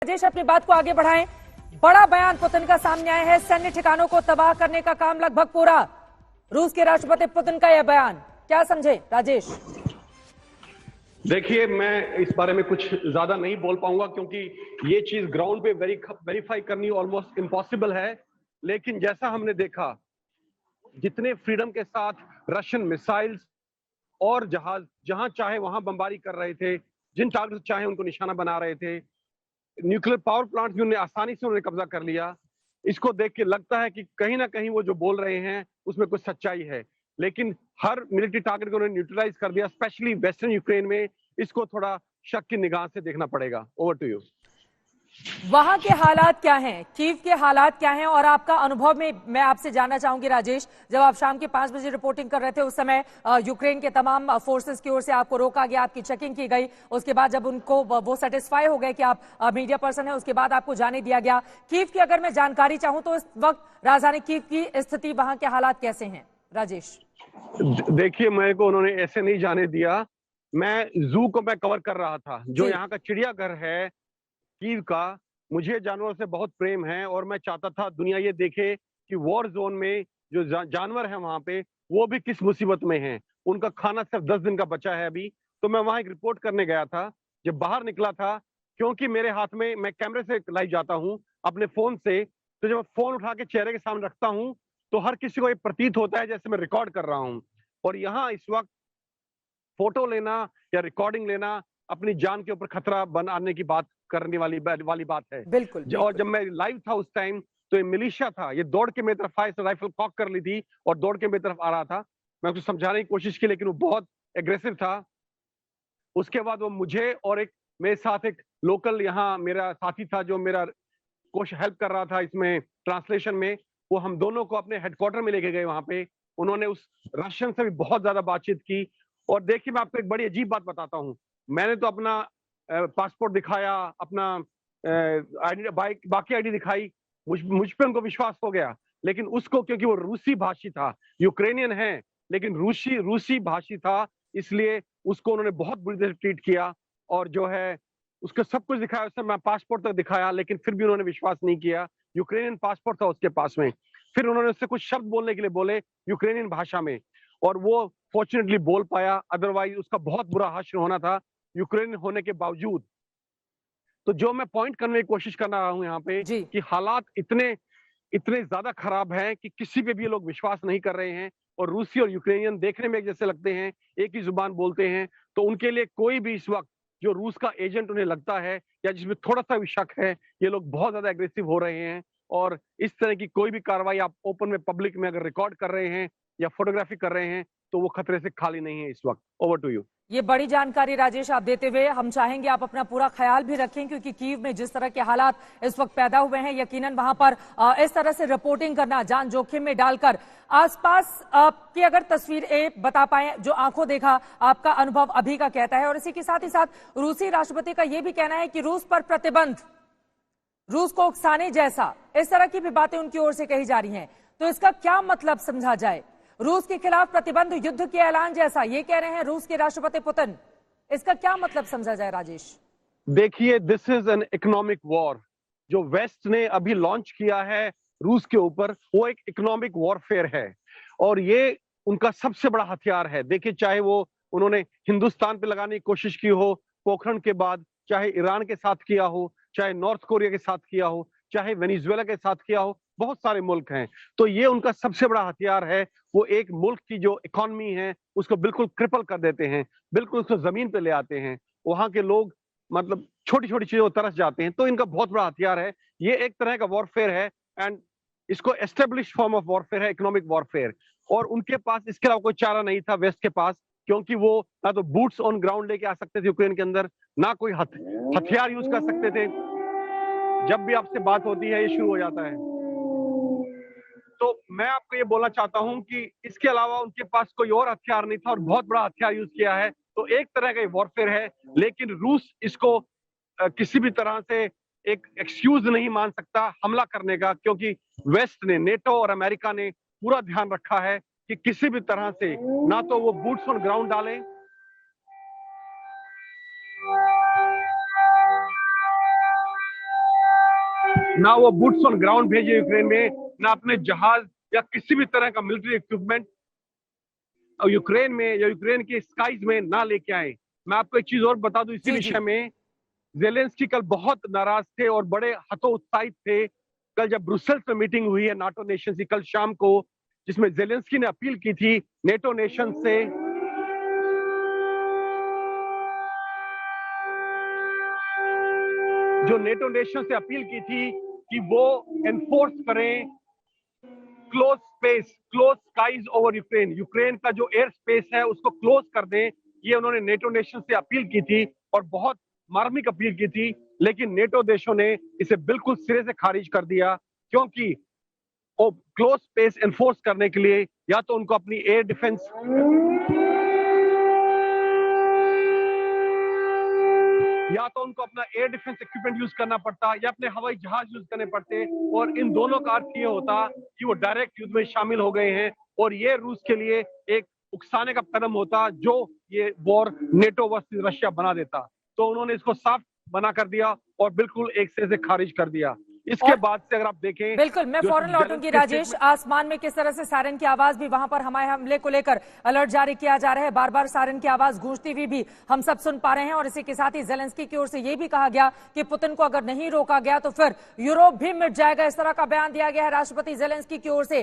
राजेश अपनी बात को आगे बढ़ाएं। बड़ा बयान पुतिन का सामने आया है। सैन्य ठिकानों को तबाह करने का काम लगभग पूरा। रूस के राष्ट्रपति पुतिन का यह बयान क्या समझे राजेश? देखिए, मैं इस बारे में कुछ ज्यादा नहीं बोल पाऊंगा क्योंकि ये चीज ग्राउंड पे वेरीफाई करनी ऑलमोस्ट इम्पॉसिबल है। लेकिन जैसा हमने देखा, जितने फ्रीडम के साथ रशियन मिसाइल्स और जहाज जहां चाहे वहां बमबारी कर रहे थे, जिन टारगेट चाहे उनको निशाना बना रहे थे, न्यूक्लियर पावर प्लांट भी उन्हें आसानी से उन्होंने कब्जा कर लिया। इसको देख के लगता है कि कहीं ना कहीं वो जो बोल रहे हैं उसमें कुछ सच्चाई है। लेकिन हर मिलिट्री टारगेट को उन्होंने न्यूट्रलाइज कर दिया, स्पेशली वेस्टर्न यूक्रेन में। इसको थोड़ा शक की निगाह से देखना पड़ेगा। Over to you. वहां के हालात क्या हैं, कीव के हालात क्या हैं, और आपका अनुभव में मैं आपसे जानना चाहूंगी राजेश। जब आप शाम के 5 बजे रिपोर्टिंग कर रहे थे उस समय यूक्रेन के तमाम फोर्सेस की ओर से आपको रोका गया, आपकी चेकिंग की गई। उसके बाद जब उनको वो सेटिस्फाई हो गए कि आप मीडिया पर्सन है, उसके बाद आपको जाने दिया गया। कीव की अगर मैं जानकारी चाहूं तो इस वक्त राजधानी कीव की स्थिति, वहां के हालात कैसे हैं राजेश? देखिए, मेरे को उन्होंने ऐसे नहीं जाने दिया। मैं जू को मैं कवर कर रहा था, जो यहाँ का चिड़ियाघर है कीव का। मुझे जानवरों से बहुत प्रेम है और मैं चाहता था दुनिया ये देखे कि वॉर जोन में जो जानवर है वहां पे, वो भी किस मुसीबत में हैं। उनका खाना सिर्फ 10 दिन का बचा है अभी। तो मैं वहां एक रिपोर्ट करने गया था। जब बाहर निकला था, क्योंकि मेरे हाथ में, मैं कैमरे से लाइव जाता हूँ अपने फोन से, तो जब मैं फोन उठा के चेहरे के सामने रखता हूँ तो हर किसी को ये प्रतीत होता है जैसे मैं रिकॉर्ड कर रहा हूँ। और यहाँ इस वक्त फोटो लेना या रिकॉर्डिंग लेना अपनी जान के ऊपर खतरा बनाने की बात करने वाली बात है। बिल्कुल, और बिल्कुल। जब मैं लाइव था उस टाइम, तो ये मिलिशिया था, ये दौड़ के मेरी तरफ आया, इसने राइफल कॉक कर ली थी और दौड़ के मेरी तरफ आ रहा था। मैं उसको समझाने की कोशिश की लेकिन वो बहुत एग्रेसिव था। उसके बाद वो मुझे और एक मेरे साथ एक लोकल यहाँ मेरा साथी था जो मेरा कुछ हेल्प कर रहा था इसमें ट्रांसलेशन में, वो हम दोनों को अपने हेडक्वार्टर में लेके गए। वहां पे उन्होंने उस रशियन से भी बहुत ज्यादा बातचीत की। और देखिए, मैं आपको एक बड़ी अजीब बात बताता हूँ। मैंने तो अपना पासपोर्ट दिखाया, अपना आईडी, बाकी आईडी दिखाई, मुझ पे उनको विश्वास हो गया। लेकिन उसको, क्योंकि वो रूसी भाषी था, यूक्रेनियन है लेकिन रूसी रूसी भाषी था, इसलिए उसको उन्होंने बहुत बुरी तरह ट्रीट किया। और जो है उसको सब कुछ दिखाया, उसने मैं पासपोर्ट तक दिखाया, लेकिन फिर भी उन्होंने विश्वास नहीं किया। यूक्रेनियन पासपोर्ट था उसके पास में। फिर उन्होंने उससे कुछ शब्द बोलने के लिए बोले यूक्रेनियन भाषा में, और वो फॉर्चुनेटली बोल पाया, अदरवाइज उसका बहुत बुरा हश्र होना था यूक्रेन होने के बावजूद। तो जो मैं पॉइंट करने की कोशिश कर रहा हूं यहाँ पे, जी। कि हालात इतने इतने ज्यादा खराब हैं कि किसी पे भी ये लोग विश्वास नहीं कर रहे हैं। और रूसी और यूक्रेनियन देखने में एक जैसे लगते हैं, एक ही जुबान बोलते हैं। तो उनके लिए कोई भी इस वक्त जो रूस का एजेंट उन्हें लगता है या जिसमें थोड़ा सा भी शक है, ये लोग बहुत ज्यादा एग्रेसिव हो रहे हैं। और इस तरह की कोई भी कार्रवाई आप ओपन में, पब्लिक में अगर रिकॉर्ड कर रहे हैं या फोटोग्राफी कर रहे हैं, तो वो खतरे से खाली नहीं है इस वक्त। Over to you. ये बड़ी जानकारी राजेश आप देते हुए हम चाहेंगे आप अपना पूरा ख्याल भी रखें, क्योंकि कीव में जिस तरह के हालात इस वक्त पैदा हुए हैं, यकीनन वहां पर इस तरह से रिपोर्टिंग करना, जान जोखिम में डालकर, आसपास की अगर तस्वीरें बता पाए, जो आंखों देखा आपका अनुभव अभी का कहता है। और इसी के साथ ही साथ रूसी राष्ट्रपति का यह भी कहना है कि रूस पर प्रतिबंध, रूस को उकसाने जैसा, इस तरह की भी बातें उनकी ओर से कही जा रही हैं। तो इसका क्या मतलब समझा जाए? रूस के खिलाफ प्रतिबंध, युद्ध के ऐलान जैसा ये कह रहे हैं रूस के राष्ट्रपति पुतिन। इसका क्या मतलब समझा जाए राजेश? देखिए, this is an economic war. जो वेस्ट ने अभी लॉन्च किया है रूस के ऊपर, वो एक इकोनॉमिक वॉरफेयर है। और ये उनका सबसे बड़ा हथियार है। देखिए, चाहे वो उन्होंने हिंदुस्तान पे लगाने की कोशिश की हो पोखरण के बाद, चाहे ईरान के साथ किया हो, चाहे नॉर्थ कोरिया के साथ किया हो, चाहे वेनेजुएला के साथ किया हो, बहुत सारे मुल्क हैं। तो ये उनका सबसे बड़ा हथियार है। वो एक मुल्क की जो इकोनॉमी है उसको बिल्कुल क्रिपल कर देते हैं, बिल्कुल उसको जमीन पे ले आते हैं। वहां के लोग मतलब छोटी छोटी चीजों पर तरस जाते हैं। तो इनका बहुत बड़ा हथियार है। ये एक तरह का वॉरफेयर है, एंड इसको एस्टेब्लिश फॉर्म ऑफ वॉरफेयर है, इकोनॉमिक वॉरफेयर। और उनके पास इसके अलावा कोई चारा नहीं था वेस्ट के पास, क्योंकि वो ना तो बूट्स ऑन ग्राउंड लेके आ सकते थे यूक्रेन के अंदर, ना कोई हथियार यूज कर सकते थे। जब भी आपसे बात होती है ये शुरू हो जाता है। तो मैं आपको ये बोलना चाहता हूं कि इसके अलावा उनके पास कोई और हथियार नहीं था और बहुत बड़ा हथियार यूज किया है। तो एक तरह का ये वॉरफेयर है, लेकिन रूस इसको किसी भी तरह से एक एक्सक्यूज नहीं मान सकता हमला करने का, क्योंकि वेस्ट ने, नेटो और अमेरिका ने पूरा ध्यान रखा है कि किसी भी तरह से ना तो वो बूट्स ऑन ग्राउंड डालें, ना वो बूट्स ऑन ग्राउंड भेजे यूक्रेन में, ना अपने जहाज या किसी भी तरह का मिलिट्री इक्विपमेंट यूक्रेन में या यूक्रेन के स्काईज में ना लेके आए। मैं आपको एक चीज और बता दूं इसी विषय में, जेलेंस्की कल बहुत नाराज थे और बड़े हतोत्साहित थे। कल जब ब्रुसेल्स में मीटिंग हुई है नाटो नेशन की कल शाम को, जिसमें जेलेंस्की ने अपील की थी नेटो नेशन से अपील की थी कि वो एनफोर्स करें close space, close skies over Ukraine. Ukraine का जो एयर स्पेस है उसको क्लोज कर दें, ये उन्होंने नेटो नेशन से अपील की थी और बहुत मार्मिक अपील की थी। लेकिन नेटो देशों ने इसे बिल्कुल सिरे से खारिज कर दिया, क्योंकि वो क्लोज स्पेस एनफोर्स करने के लिए या तो उनको अपनी एयर डिफेंस अपना एयर डिफेंस इक्विपमेंट यूज करना पड़ता या अपने हवाई जहाज यूज करने पड़ते, और इन दोनों का अर्थ ये होता कि वो डायरेक्ट युद्ध में शामिल हो गए हैं और ये रूस के लिए एक उकसाने का कदम होता जो ये वॉर नेटो वर्सेस रशिया बना देता। तो उन्होंने इसको साफ मना कर दिया और बिल्कुल एक सिरे से खारिज कर दिया। इसके बाद से अगर आप देखें, बिल्कुल मैं फौरन लौटूंगी राजेश। आसमान में किस तरह से सायरन की आवाज भी वहां पर हमारे हमले को लेकर अलर्ट जारी किया जा रहा है, बार बार सायरन की आवाज गूंजती हुई भी हम सब सुन पा रहे हैं। और इसी के साथ ही जेलेंस्की की ओर से यह भी कहा गया कि पुतिन को अगर नहीं रोका गया तो फिर यूरोप भी मिट जाएगा, इस तरह का बयान दिया गया है राष्ट्रपति जेलेंस्की की ओर से।